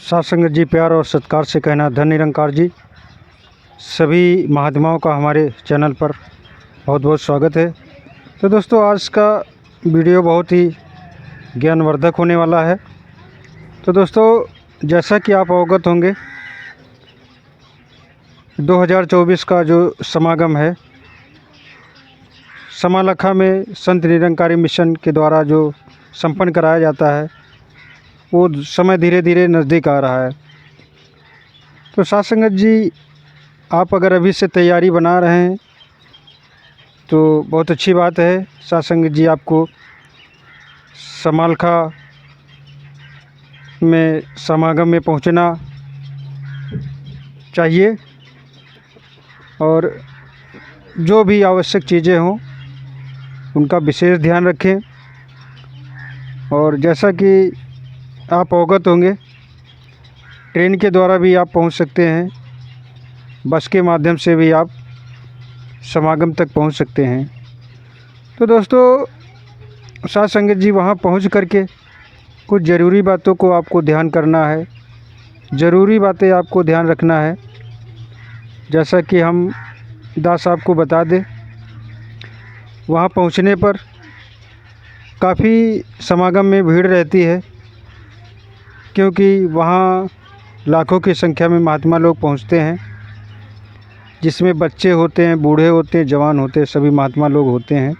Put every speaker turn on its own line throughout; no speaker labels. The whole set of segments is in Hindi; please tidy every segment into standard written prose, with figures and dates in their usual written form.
साथ संगत जी, प्यार और सत्कार से कहना धन निरंकार जी। सभी महात्माओं का हमारे चैनल पर बहुत बहुत स्वागत है। तो दोस्तों, आज का वीडियो बहुत ही ज्ञानवर्धक होने वाला है। तो दोस्तों, जैसा कि आप अवगत होंगे, 2024 का जो समागम है समालखा में संत निरंकारी मिशन के द्वारा जो संपन्न कराया जाता है, वो समय धीरे धीरे नज़दीक आ रहा है। तो साथ संगत जी, आप अगर अभी से तैयारी बना रहे हैं तो बहुत अच्छी बात है। साथ संगत जी, आपको समालखा में समागम में पहुंचना चाहिए और जो भी आवश्यक चीज़ें हों उनका विशेष ध्यान रखें। और जैसा कि आप अवगत होंगे, ट्रेन के द्वारा भी आप पहुंच सकते हैं, बस के माध्यम से भी आप समागम तक पहुंच सकते हैं। तो दोस्तों, साथ संगत जी, वहां पहुंच करके कुछ ज़रूरी बातों को आपको ध्यान करना है, ज़रूरी बातें आपको ध्यान रखना है। जैसा कि हम दास आपको बता दें, वहां पहुंचने पर काफ़ी समागम में भीड़ रहती है, क्योंकि वहाँ लाखों की संख्या में महात्मा लोग पहुँचते हैं, जिसमें बच्चे होते हैं, बूढ़े होते हैं, जवान होते हैं, सभी महात्मा लोग होते हैं।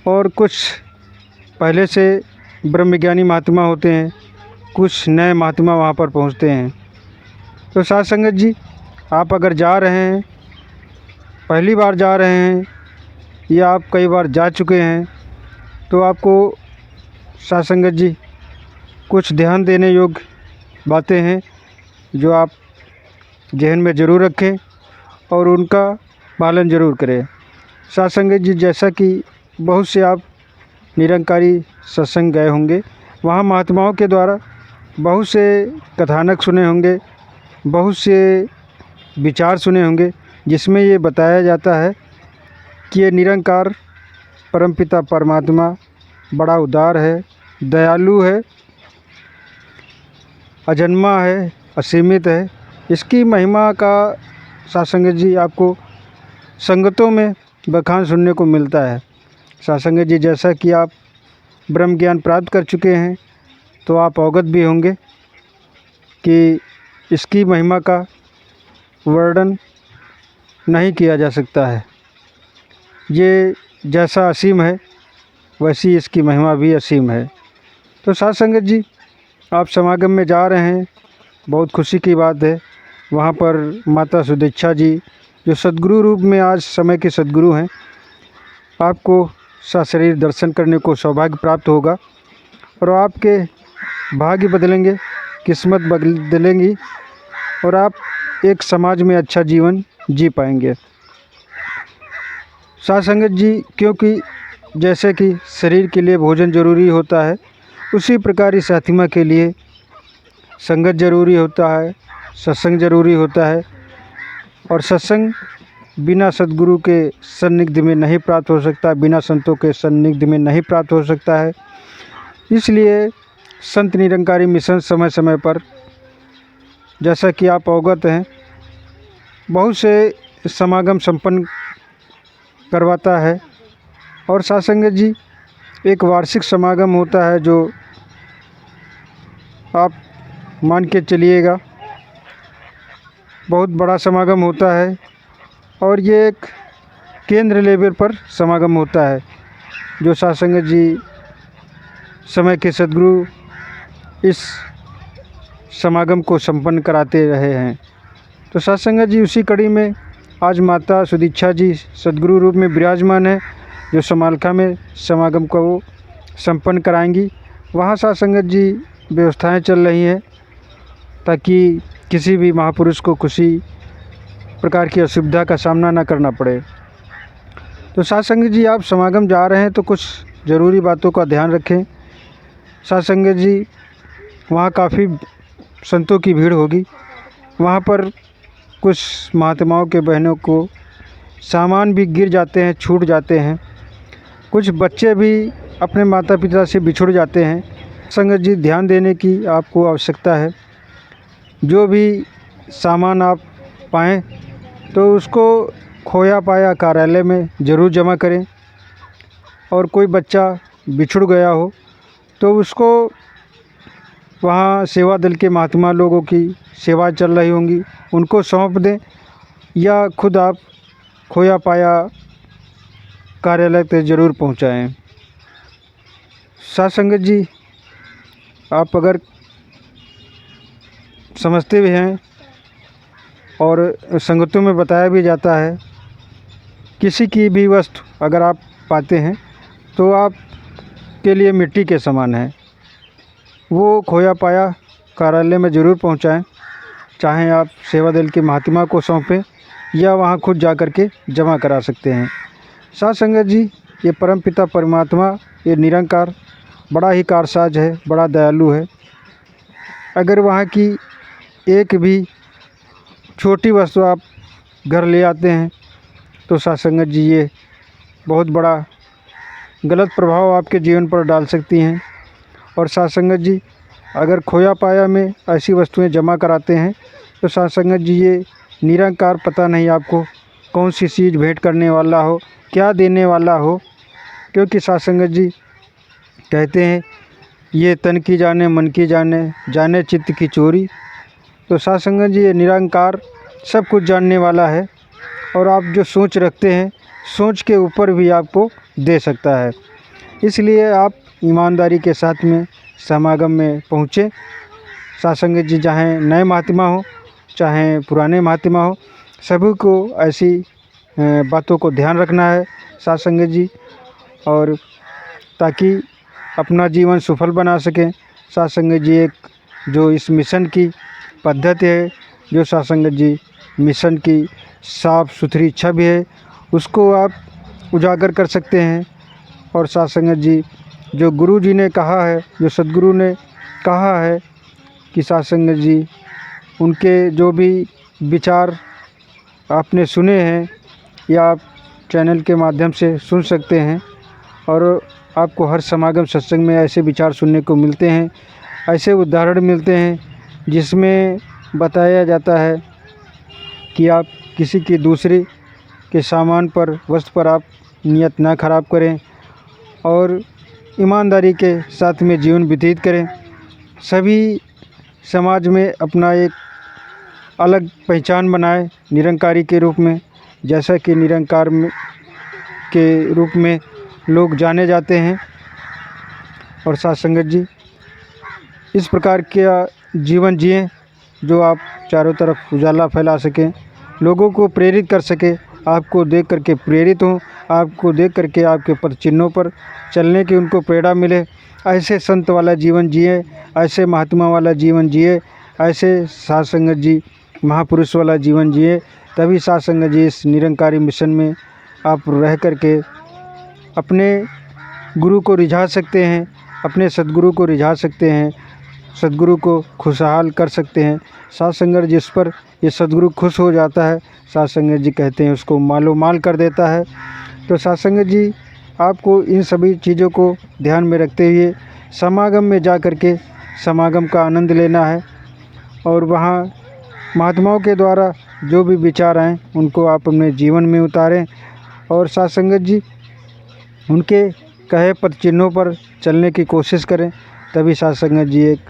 और कुछ पहले से ब्रह्मज्ञानी महात्मा होते हैं, कुछ नए महात्मा वहाँ पर पहुँचते हैं। तो साथ संगत जी, आप अगर जा रहे हैं, पहली बार जा रहे हैं या आप कई बार जा चुके हैं, तो आपको साथ संगत जी कुछ ध्यान देने योग्य बातें हैं जो आप जहन में ज़रूर रखें और उनका पालन ज़रूर करें। साथ संगत जी, जैसा कि बहुत से आप निरंकारी सत्संग गए होंगे, वहाँ महात्माओं के द्वारा बहुत से कथानक सुने होंगे, बहुत से विचार सुने होंगे, जिसमें ये बताया जाता है कि ये निरंकार परमपिता परमात्मा बड़ा उदार है, दयालु है, अजन्मा है, असीमित है। इसकी महिमा का साथ संगत जी आपको संगतों में बखान सुनने को मिलता है। साथ संगत जी, जैसा कि आप ब्रह्म ज्ञान प्राप्त कर चुके हैं, तो आप अवगत भी होंगे कि इसकी महिमा का वर्णन नहीं किया जा सकता है। ये जैसा असीम है, वैसी इसकी महिमा भी असीम है। तो साथ संगत जी, आप समागम में जा रहे हैं, बहुत खुशी की बात है। वहाँ पर माता सुदीक्षा जी, जो सद्गुरु रूप में आज समय के सद्गुरु हैं, आपको सशरीर दर्शन करने को सौभाग्य प्राप्त होगा और आपके भाग्य बदलेंगे, किस्मत बदलेंगी और आप एक समाज में अच्छा जीवन जी पाएंगे। साथ संगत जी, क्योंकि जैसे कि शरीर के लिए भोजन ज़रूरी होता है, उसी प्रकार इस आत्मा के लिए संगत ज़रूरी होता है, सत्संग ज़रूरी होता है। और सत्संग बिना सद्गुरु के सान्निध्य में नहीं प्राप्त हो सकता, बिना संतों के सान्निध्य में नहीं प्राप्त हो सकता है। इसलिए संत निरंकारी मिशन समय समय पर, जैसा कि आप अवगत हैं, बहुत से समागम संपन्न करवाता है। और साथ संगत जी, एक वार्षिक समागम होता है जो आप मान के चलिएगा बहुत बड़ा समागम होता है, और ये एक केंद्र लेवल पर समागम होता है जो साथ संगत जी समय के सद्गुरु इस समागम को संपन्न कराते रहे हैं। तो साथ संगत जी, उसी कड़ी में आज माता सुदीक्षा जी सद्गुरु रूप में विराजमान है, जो समालखा में समागम को वो संपन्न कराएंगी। वहाँ साथ संगत जी व्यवस्थाएं चल रही हैं ताकि किसी भी महापुरुष को किसी प्रकार की असुविधा का सामना न करना पड़े। तो साथ संगत जी, आप समागम जा रहे हैं तो कुछ ज़रूरी बातों का ध्यान रखें। साथ संगत जी, वहाँ काफ़ी संतों की भीड़ होगी। वहाँ पर कुछ महात्माओं के बहनों को सामान भी गिर जाते हैं, छूट जाते हैं। कुछ बच्चे भी अपने माता पिता से बिछुड़ जाते हैं। संगत जी, ध्यान देने की आपको आवश्यकता है। जो भी सामान आप पाएँ तो उसको खोया पाया कार्यालय में ज़रूर जमा करें। और कोई बच्चा बिछुड़ गया हो तो उसको वहाँ सेवा दल के महात्मा लोगों की सेवा चल रही होंगी, उनको सौंप दें या खुद आप खोया पाया कार्यालय तक ज़रूर पहुँचाएँ। साथ संगत जी, आप अगर समझते भी हैं और संगतों में बताया भी जाता है, किसी की भी वस्तु अगर आप पाते हैं तो आप के लिए मिट्टी के समान है, वो खोया पाया कार्यालय में ज़रूर पहुंचाएं। चाहे आप सेवा दल के महात्मा को सौंपें या वहां खुद जा कर के जमा करा सकते हैं। साथ संगत जी, ये परमपिता परमात्मा, ये निरंकार बड़ा ही कारसाज है, बड़ा दयालु है। अगर वहाँ की एक भी छोटी वस्तु आप घर ले आते हैं तो साथ संगत जी, ये बहुत बड़ा गलत प्रभाव आपके जीवन पर डाल सकती हैं। और साथ संगत जी, अगर खोया पाया में ऐसी वस्तुएं जमा कराते हैं तो साथ संगत जी, ये निरंकार पता नहीं आपको कौन सी चीज़ भेंट करने वाला हो, क्या देने वाला हो। क्योंकि साथ संगत जी कहते हैं, ये तन की जाने मन की जाने, जाने चित्त की चोरी। तो साथ संगत जी, ये निरंकार सब कुछ जानने वाला है और आप जो सोच रखते हैं, सोच के ऊपर भी आपको दे सकता है। इसलिए आप ईमानदारी के साथ में समागम में पहुँचें। साथ संगत जी, चाहे नए महात्मा हो चाहे पुराने महात्मा हो, सभी को ऐसी बातों को ध्यान रखना है साथ संगत जी, और ताकि अपना जीवन सफल बना सकें। साथ संगत जी, एक जो इस मिशन की पद्धति है, जो साथ संगत जी मिशन की साफ़ सुथरी इच्छा भी है, उसको आप उजागर कर सकते हैं। और साथ संगत जी, जो गुरु जी ने कहा है, जो सद्गुरु ने कहा है कि साथ संगत जी, उनके जो भी विचार आपने सुने हैं या आप चैनल के माध्यम से सुन सकते हैं, और आपको हर समागम सत्संग में ऐसे विचार सुनने को मिलते हैं, ऐसे उदाहरण मिलते हैं जिसमें बताया जाता है कि आप किसी की दूसरे के सामान पर, वस्तु पर आप नियत ना खराब करें और ईमानदारी के साथ में जीवन व्यतीत करें। सभी समाज में अपना एक अलग पहचान बनाए निरंकारी के रूप में, जैसा कि निरंकार में के रूप में लोग जाने जाते हैं। और साथ संगत जी, इस प्रकार का जीवन जिएं जो आप चारों तरफ उजाला फैला सकें, लोगों को प्रेरित कर सके, आपको देख करके प्रेरित हों, आपको देख करके आपके पद चिन्हों पर चलने की उनको प्रेरणा मिले। ऐसे संत वाला जीवन जिए, ऐसे महात्मा वाला जीवन जिए, ऐसे साथ संगत जी महापुरुष वाला जीवन जिए, तभी साथ संगत जी इस निरंकारी मिशन में आप रह करके अपने गुरु को रिझा सकते हैं, अपने सद्गुरु को रिझा सकते हैं, सद्गुरु को खुशहाल कर सकते हैं। साथ संगत जिस पर ये सद्गुरु खुश हो जाता है, साथ संगत जी कहते हैं उसको मालो माल कर देता है। तो साथ संगत जी, आपको इन सभी चीज़ों को ध्यान में रखते हुए समागम में जा कर के समागम का आनंद लेना है, और वहाँ महात्माओं के द्वारा जो भी विचार आएँ उनको आप अपने जीवन में उतारें। और साथ संगत जी, उनके कहे पद चिन्हों पर चलने की कोशिश करें, तभी साथ संगत जी एक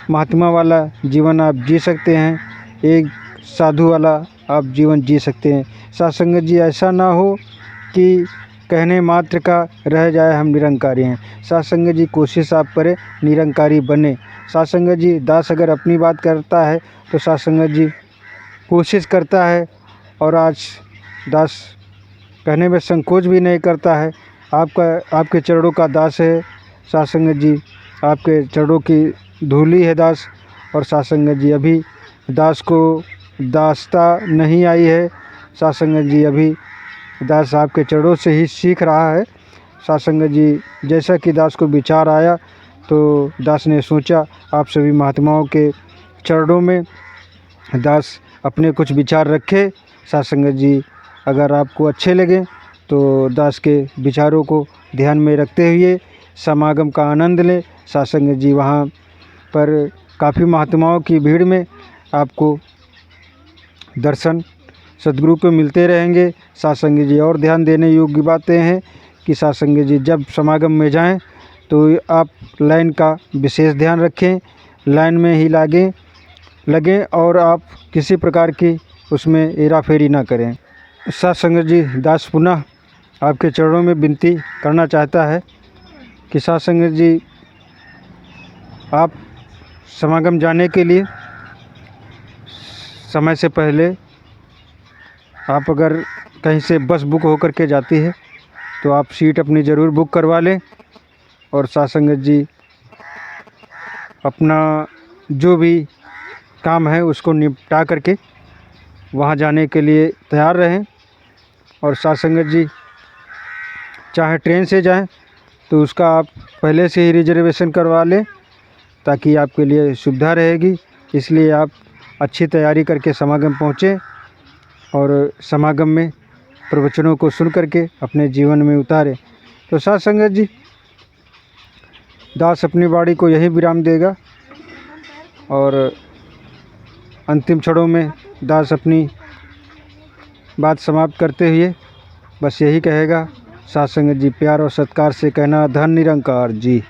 महात्मा वाला जीवन आप जी सकते हैं, एक साधु वाला आप जीवन जी सकते हैं। साथ संगत जी, ऐसा ना हो कि कहने मात्र का रह जाए हम निरंकारी हैं। साथ संगत जी, कोशिश आप करें निरंकारी बने। साथ संगत जी, दास अगर अपनी बात करता है तो साथ संगत जी कोशिश करता है, और आज दास कहने में संकोच भी नहीं करता है। आपके चरणों का दास है साथ संगत जी, आपके चरणों की धूली है दास। और साथ संगत जी, अभी दास को दासता नहीं आई है। साथ संगत जी, अभी दास आपके चरणों से ही सीख रहा है। साथ संगत जी, जैसा कि दास को विचार आया तो दास ने सोचा आप सभी महात्माओं के चरणों में दास अपने कुछ विचार रखे। साथ संगत जी, अगर आपको अच्छे लगे तो दास के विचारों को ध्यान में रखते हुए समागम का आनंद लें। साथ संगत जी, वहाँ पर काफ़ी महात्माओं की भीड़ में आपको दर्शन सद्गुरु को मिलते रहेंगे। सत्संग जी और ध्यान देने योग्य बातें हैं कि सत्संग जी जब समागम में जाएं तो आप लाइन का विशेष ध्यान रखें, लाइन में ही लगें और आप किसी प्रकार की उसमें हेरा फेरी ना करें। सत्संग जी दास पुनः आपके चरणों में विनती करना चाहता है कि सत्संग जी आप समागम जाने के लिए समय से पहले आप अगर कहीं से बस बुक होकर के जाती है तो आप सीट अपनी ज़रूर बुक करवा लें और सत्संग जी अपना जो भी काम है उसको निपटा करके वहाँ जाने के लिए तैयार रहें। और सत्संग जी चाहे ट्रेन से जाएं तो उसका आप पहले से ही रिजर्वेशन करवा लें ताकि आपके लिए सुविधा रहेगी। इसलिए आप अच्छी तैयारी करके समागम पहुँचें और समागम में प्रवचनों को सुन करके अपने जीवन में उतारें। तो साथ संगत जी दास अपनी वाणी को यही विराम देगा और अंतिम क्षणों में दास अपनी बात समाप्त करते हुए बस यही कहेगा, साथ संगत जी प्यार और सत्कार से कहना, धन निरंकार जी।